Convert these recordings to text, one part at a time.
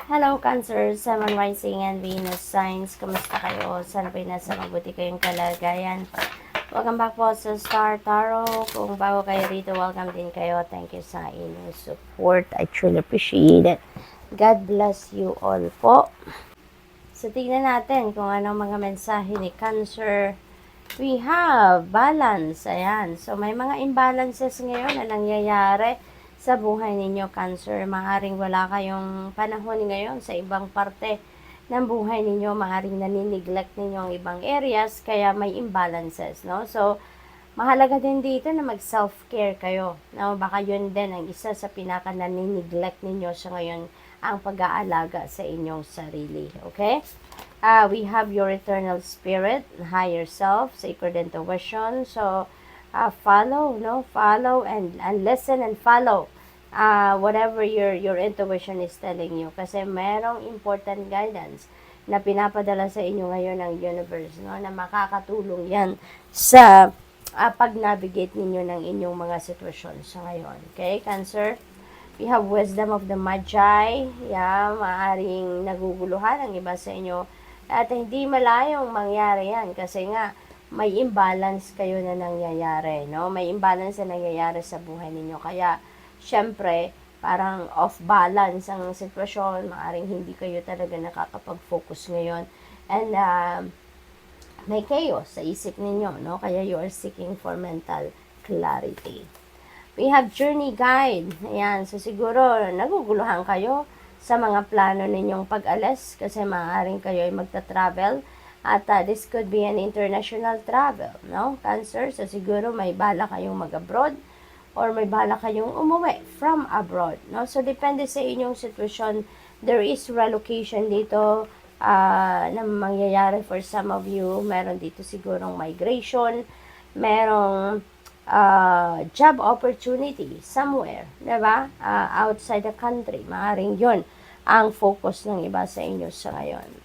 Hello, Cancer, Sun, Rising, and Venus signs. Kamusta kayo? Sana po nasa mabuti kayong kalagayan. Welcome back po sa Star Tarot. Kung bago kayo rito, welcome din kayo. Thank you sa inyong support. I truly appreciate it. God bless you all po. So, tignan natin kung anong mga mensahe ni Cancer. We have balance. Ayan. So, may mga imbalances ngayon na nangyayari sa buhay ninyo, Cancer. Maaring wala kayong panahon ngayon sa ibang parte ng buhay ninyo. Maaring nanineglect ninyo ang ibang areas, kaya may imbalances, no? So, mahalaga din dito na mag-self-care kayo. No? Baka yun din ang isa sa pinaka-nanineglect ninyo sa ngayon, ang pag-aalaga sa inyong sarili. Okay? We have your eternal spirit, higher self, sacred intuition. So, follow, no? Follow and listen and follow whatever your intuition is telling you. Kasi merong important guidance na pinapadala sa inyo ngayon ng universe, no? Na makakatulong yan sa pag-navigate ninyo ng inyong mga sitwasyon sa ngayon. Okay, Cancer? We have wisdom of the Magi. Yeah, maaring naguguluhan ang iba sa inyo. At hindi malayong mangyari yan kasi nga may imbalance kayo na nangyayari, no? May imbalance na nangyayari sa buhay ninyo. Kaya, syempre, parang off-balance ang sitwasyon. Maaring hindi kayo talaga nakakapag-focus ngayon. And, may chaos sa isip ninyo, no? Kaya you are seeking for mental clarity. We have journey guide. Ayan, so siguro naguguluhan kayo sa mga plano ninyong pag-alis kasi maaaring kayo ay magta-travel at this could be an international travel, no? Cancer, so siguro may bala kayong mag-abroad or may bala kayong umuwi from abroad, no? So depende sa inyong sitwasyon. There is relocation dito na mangyayari for some of you. Meron dito sigurong migration, merong job opportunity somewhere, diba? Outside the country. Maaring yun ang focus ng iba sa inyo sa ngayon.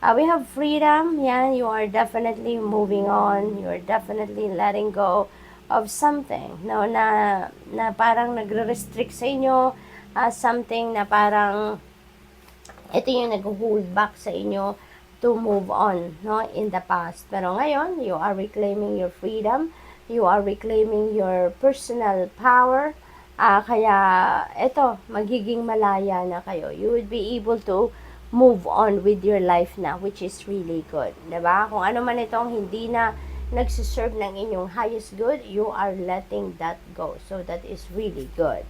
We have freedom. Yan, you are definitely moving on. You are definitely letting go of something, no? Na parang nagre-restrict sa inyo. Something na parang ito yung nag-hold back sa inyo to move on, no? In the past. Pero ngayon, you are reclaiming your freedom. You are reclaiming your personal power. Kaya, ito, magiging malaya na kayo. You would be able to move on with your life na, which is really good. Diba? Kung ano man itong hindi na nagsiserve ng inyong highest good, you are letting that go. So, that is really good.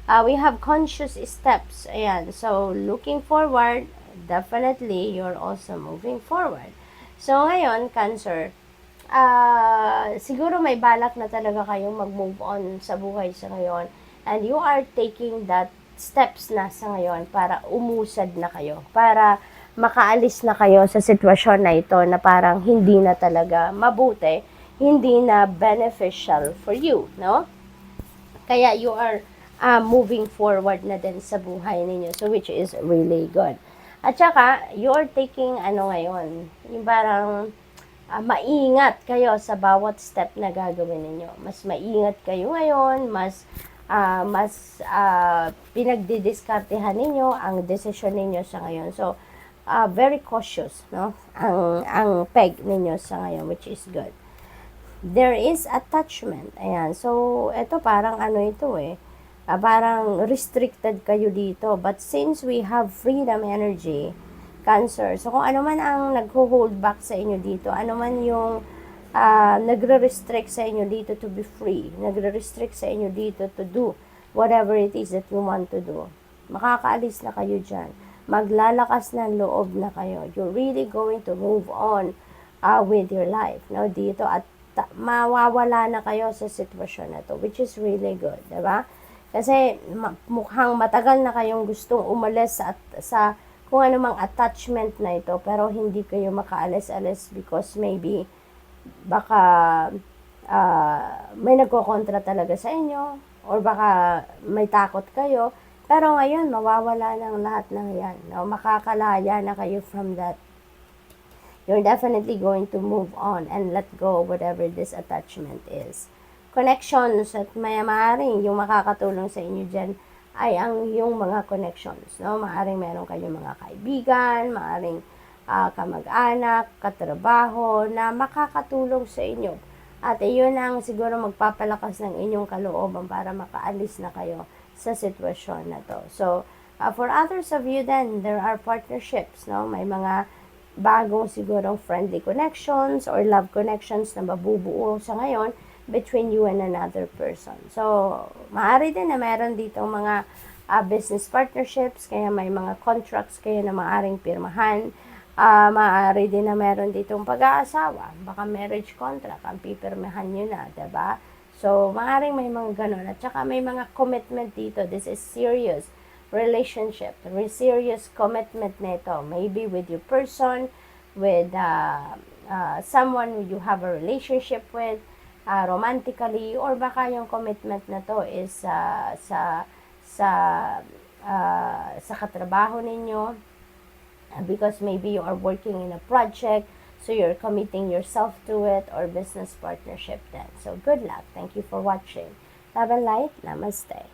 We have conscious steps. Ayan. So, looking forward, definitely, you're also moving forward. So, ngayon, Cancer, siguro may balak na talaga kayong mag-move on sa buhay sa ngayon. And you are taking that steps na sa ngayon para umusad na kayo. Para makaalis na kayo sa sitwasyon na ito na parang hindi na talaga mabuti, hindi na beneficial for you, no? Kaya you are moving forward na din sa buhay ninyo. So, which is really good. At saka, you are taking, ngayon, yung parang maingat kayo sa bawat step na gagawin ninyo. Mas maingat kayo ngayon, mas pinagdidiskartehan ninyo ang desisyon ninyo sa ngayon. So, very cautious, no? Ang peg ninyo sa ngayon, which is good. There is attachment. Ayan. So, ito parang ito parang restricted kayo dito. But since we have freedom energy, Cancer, so kung ano man ang nag-hold back sa inyo dito, ano man yung nagre-restrict sa inyo dito to be free, nagre-restrict sa inyo dito to do whatever it is that you want to do, makakaalis na kayo dyan. Maglalakas ng loob na kayo. You're really going to move on with your life, no? Dito at mawawala na kayo sa sitwasyon na to, which is really good, diba? Kasi mukhang matagal na kayong gustong umalis sa kung anumang attachment na ito, pero hindi kayo makaalis-alis because maybe baka may nagkokontra talaga sa inyo or baka may takot kayo, pero ngayon mawawala ng lahat ng yan, no? Makakalaya na kayo from that. You're definitely going to move on and let go whatever this attachment is. Connections at maaaring yung makakatulong sa inyo dyan ay ang yung mga connections, no? Maaring meron kayong mga kaibigan, maaring kamag-anak, katrabaho na makakatulong sa inyo. At iyon ang siguro magpapalakas ng inyong kalooban para makaalis na kayo sa sitwasyon na to. So, for others of you then, there are partnerships, no? May mga bagong sigurong friendly connections or love connections na mabubuo sa ngayon between you and another person. So, maaari din na meron dito mga business partnerships, kaya may mga contracts kayo na maaring pirmahan. Maaari din na meron ditong pag-aasawa, baka marriage contract ang pipirmahan nyo na, diba? So, maaaring may mga ganun. At saka may mga commitment dito. This is serious relationship, serious commitment nito. Maybe with your person, with someone you have a relationship with, romantically, or baka yung commitment na to is sa katrabaho ninyo, because maybe you are working in a project, so you're committing yourself to it, or business partnership then. So good luck. Thank you for watching. Love and light. Namaste.